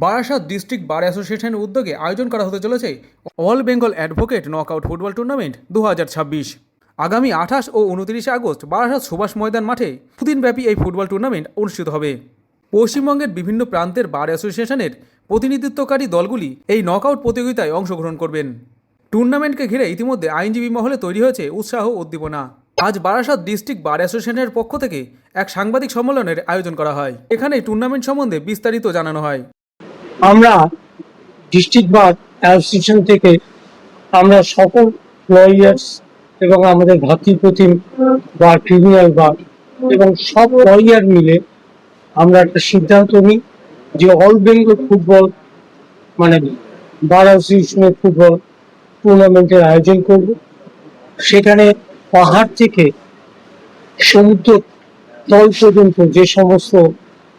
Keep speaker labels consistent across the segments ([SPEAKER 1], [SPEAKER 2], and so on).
[SPEAKER 1] Barasat district বার অ্যাসোসিয়েশনের উদ্যোগে আয়োজন করা হতে চলেছে all Bengal advocate knockout football tournament 2026। আগামী 28 ও 29 আগস্ট বারাসাত সুভাষ ময়দান মাঠে দুদিনব্যাপী এই ফুটবল টুর্নামেন্ট অনুষ্ঠিত হবে। পশ্চিমবঙ্গের বিভিন্ন প্রান্তের বার অ্যাসোসিয়েশনের প্রতিনিধিত্বকারী দলগুলি এই নকআউট প্রতিযোগিতায় অংশগ্রহণ করবেন। টুর্নামেন্টকে ঘিরে ইতিমধ্যে আইনজীবী মহলে তৈরি হয়েছে উৎসাহ উদ্দীপনা। আজ বারাসাত ডিস্ট্রিক্ট বার অ্যাসোসিয়েশনের পক্ষ থেকে এক সাংবাদিক সম্মেলনের আয়োজন করা হয়। এখানে টুর্নামেন্ট সম্বন্ধে বিস্তারিত জানানো হয়।
[SPEAKER 2] আমরা ডিস্ট্রিক্ট বার অ্যাসোসিয়েশন থেকে আমরা সকল লয়ার্স এবং আমাদের ভাতৃপ্রতিম বা ক্রিমিনাল বার এবং সব লয়ার মিলে আমরা একটা সিদ্ধান্ত নিই যে অল বেঙ্গল ফুটবল মানে বার অ্যাসোসিয়েশনের ফুটবল টুর্নামেন্টের আয়োজন করব। সেখানে পাহাড় থেকে সমুদ্র তল পর্যন্ত যে সমস্ত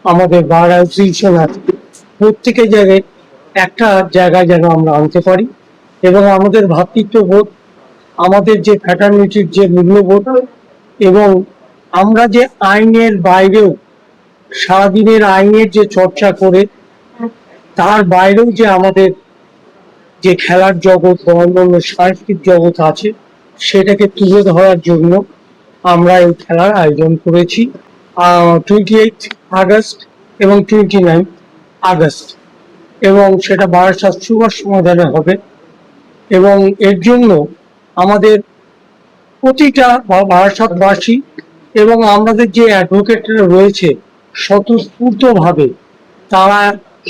[SPEAKER 2] আমাদের বার অ্যাসোসিয়েশন আছে প্রত্যেকের জায়গায় একটা জায়গায় যেন আমরা আনতে পারি এবং আমাদের ভ্রাতৃত্ববোধ, আমাদের যে ফ্র্যাটার্নিটির যে মূল্যবোধ এবং আমরা যে আইনের বাইরেও সারাদিনের আইনের যে চর্চা করে তার বাইরেও যে আমাদের যে খেলার জগৎ বা অন্যান্য সাংস্কৃতিক জগৎ আছে সেটাকে তুলে ধরার জন্য আমরা এই খেলার আয়োজন করেছি 28 আগস্ট এবং 29 আগস্ট এবং সেটা বারাসাত সুভাষ ময়দানে হবে। এবং এর জন্য আমাদের প্রতিটা বারাসাতবাসী এবং আমাদের যে অ্যাডভোকেটরা রয়েছে স্বতঃস্ফূর্তভাবে তারা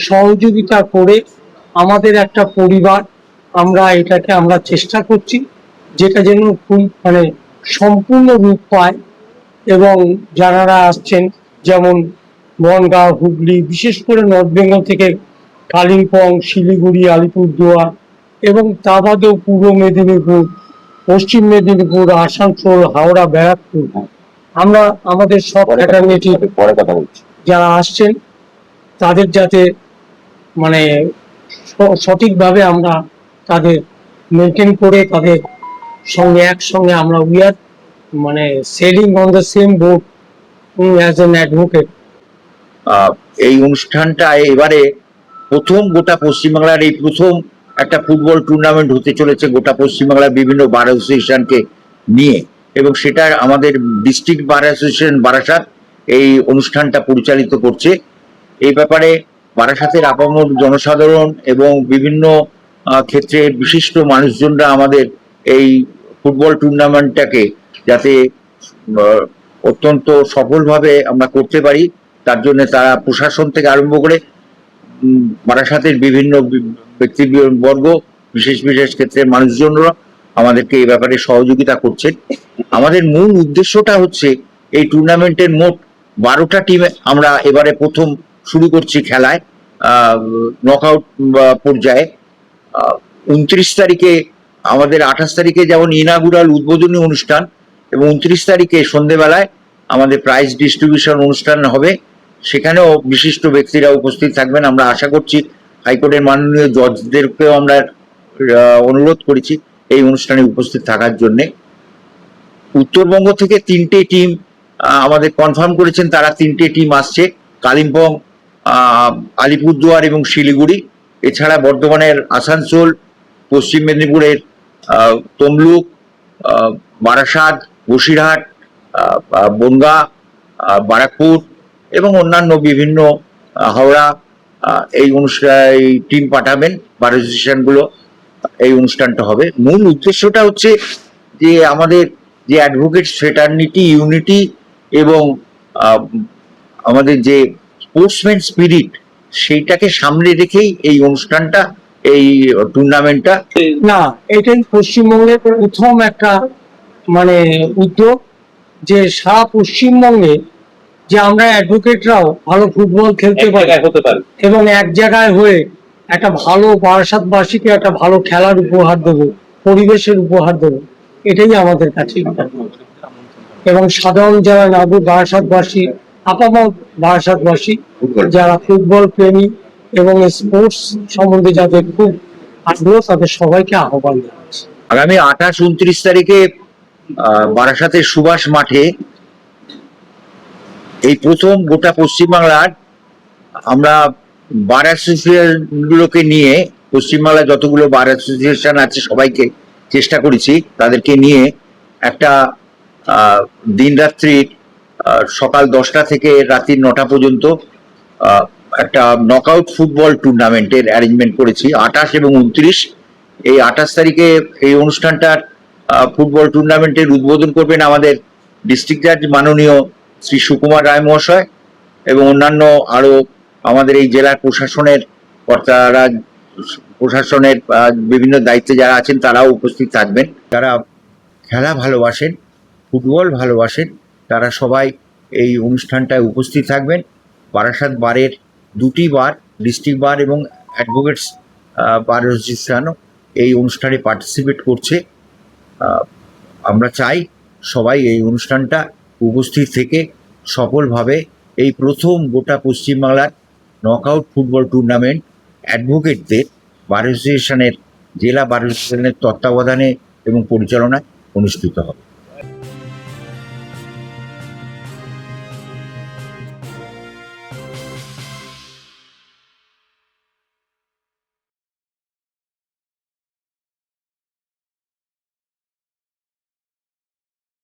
[SPEAKER 2] সহযোগিতা করে আমাদের একটা পরিবার আমরা এটাকে আমরা চেষ্টা করছি যেটা যেন খুব সম্পূর্ণ রূপ পায়। এবং যারা আসছেন যেমন বনগাঁ, হুগলি, বিশেষ করে নর্থ বেঙ্গল থেকে কালিম্পং, শিলিগুড়ি, আলিপুরদুয়ার এবং তা বাদেও পূর্ব মেদিনীপুর, পশ্চিম মেদিনীপুর, আসানসোল, হাওড়া, ব্যারাকপুর, আমরা আমাদের সব ফ্র্যাটার্নিটি যারা আসছেন তাদের যাতে সঠিকভাবে আমরা তাদের মেনটেন করে তাদের সঙ্গে একসঙ্গে আমরা we are selling on the same boat as an advocate.
[SPEAKER 3] এই অনুষ্ঠানটা এবারে প্রথম গোটা পশ্চিমবাংলার এই প্রথম একটা ফুটবল টুর্নামেন্ট হতে চলেছে গোটা পশ্চিমবাংলার বিভিন্ন বার অ্যাসোসিয়েশনকে নিয়ে এবং সেটা আমাদের ডিস্ট্রিক্ট বার অ্যাসোসিয়েশন বারাসাত এই অনুষ্ঠানটা পরিচালিত করছে। এই ব্যাপারে বারাসাতের আপামর জনসাধারণ এবং বিভিন্ন ক্ষেত্রে বিশিষ্ট মানুষজনরা আমাদের এই ফুটবল টুর্নামেন্টটাকে যাতে অত্যন্ত সফলভাবে আমরা করতে পারি তার জন্য তারা প্রশাসন থেকে আরম্ভ করে বারাসাতের বিভিন্ন ব্যক্তিবর্গ বিশেষ বিশেষ ক্ষেত্রের মানুষজনরা আমাদেরকে এই ব্যাপারে সহযোগিতা করছেন। আমাদের মূল উদ্দেশ্যটা হচ্ছে এই টুর্নামেন্টের মোট 12টা টিমে আমরা এবারে প্রথম শুরু করছি খেলায় নকআউট পর্যায়ে। 29 তারিখে আমাদের 28 তারিখে যেমন ইনাগুরাল উদ্বোধনী অনুষ্ঠান এবং 29 তারিখে সন্ধেবেলায় আমাদের প্রাইজ ডিস্ট্রিবিউশন অনুষ্ঠান হবে। সেখানেও বিশিষ্ট ব্যক্তিরা উপস্থিত থাকবেন। আমরা আশা করছি হাইকোর্টের মাননীয় জজদেরকেও আমরা অনুরোধ করেছি এই অনুষ্ঠানে উপস্থিত থাকার জন্যে। উত্তরবঙ্গ থেকে 3টে টিম আমাদের কনফার্ম করেছেন, তারা 3টে টিম আসছে, কালিম্পং, আলিপুরদুয়ার এবং শিলিগুড়ি। এছাড়া বর্ধমানের আসানসোল, পশ্চিম মেদিনীপুরের তমলুক, বারাসাত, বসিরহাট, বনগাঁ, বারাকপুর এবং অন্যান্য বিভিন্ন হাওড়া এই টিম পাঠাবেন বার অ্যাসোসিয়েশনগুলো। এই অনুষ্ঠানটা হবে। মূল উদ্দেশ্যটা হচ্ছে যে আমাদের যে অ্যাডভোকেট ফ্র্যাটার্নিটি ইউনিটি এবং আমাদের যে স্পোর্টসম্যান স্পিরিট সেইটাকে সামনে রেখেই এই অনুষ্ঠানটা এই টুর্নামেন্টটা।
[SPEAKER 2] না, এটাই পশ্চিমবঙ্গের প্রথম একটা উদ্যোগ যে সারা পশ্চিমবঙ্গে যে আমরা অ্যাডভোকেটরাও ভালো ফুটবল খেলতে পারি এবং এক জায়গায় হয়ে একটা ভালো বারাসাতবাসীকে একটা ভালো খেলার উপহার দেবো, পরিবেশের উপহার দেবো, এটাই আমাদের কাছে। এবং সাধারণ যারা নাগরিক বারাসাতবাসী, আপামর বারাসাতবাসী যারা ফুটবল প্রেমী এবং স্পোর্টস সম্বন্ধে যাদের খুব আগ্রহ তাদের সবাইকে আহ্বান জানাচ্ছি।
[SPEAKER 3] আগামী 28-29 তারিখে বারাসাতের সুভাষ মাঠে এই প্রথম গোটা পশ্চিমবাংলার আমরা বার অ্যাসোসিয়েশনগুলোকে নিয়ে, পশ্চিমবাংলায় যতগুলো বার অ্যাসোসিয়েশন আছে সবাইকে চেষ্টা করেছি তাদেরকে নিয়ে একটা দিনরাত্রি সকাল 10টা থেকে রাত্রি 9টা পর্যন্ত আহ, একটা নকআউট ফুটবল টুর্নামেন্টের অ্যারেঞ্জমেন্ট করেছি 28 এবং 29। এই 28 তারিখে এই অনুষ্ঠানটার ফুটবল টুর্নামেন্টের উদ্বোধন করবেন আমাদের ডিস্ট্রিক্ট জাজ মাননীয় শ্রী সুকুমার রায় মহাশয়, এবং অন্যান্য আরো আমাদের এই জেলার প্রশাসনের কর্তারা, প্রশাসনের বিভিন্ন দায়িত্বে যারা আছেন তারাও উপস্থিত থাকবেন। যারা খেলা ভালোবাসেন, ফুটবল ভালোবাসেন, তারা সবাই এই অনুষ্ঠানটায় উপস্থিত থাকবেন। বারাসাত বারের 2টি বার, ডিস্ট্রিক্ট বার এবং অ্যাডভোকেটস বার অ্যাসোসিয়েশনও এই অনুষ্ঠানে পার্টিসিপেট করছে। আমরা চাই সবাই এই অনুষ্ঠানটা উপস্থিত থেকে সফলভাবে এই প্রথম গোটা পশ্চিমবাংলার নকআউট ফুটবল টুর্নামেন্ট অ্যাডভোকেটদের বার অ্যাসোসিয়েশনের, জেলা বার অ্যাসোসিয়েশনের তত্ত্বাবধানে এবং পরিচালনায় অনুষ্ঠিত হবে।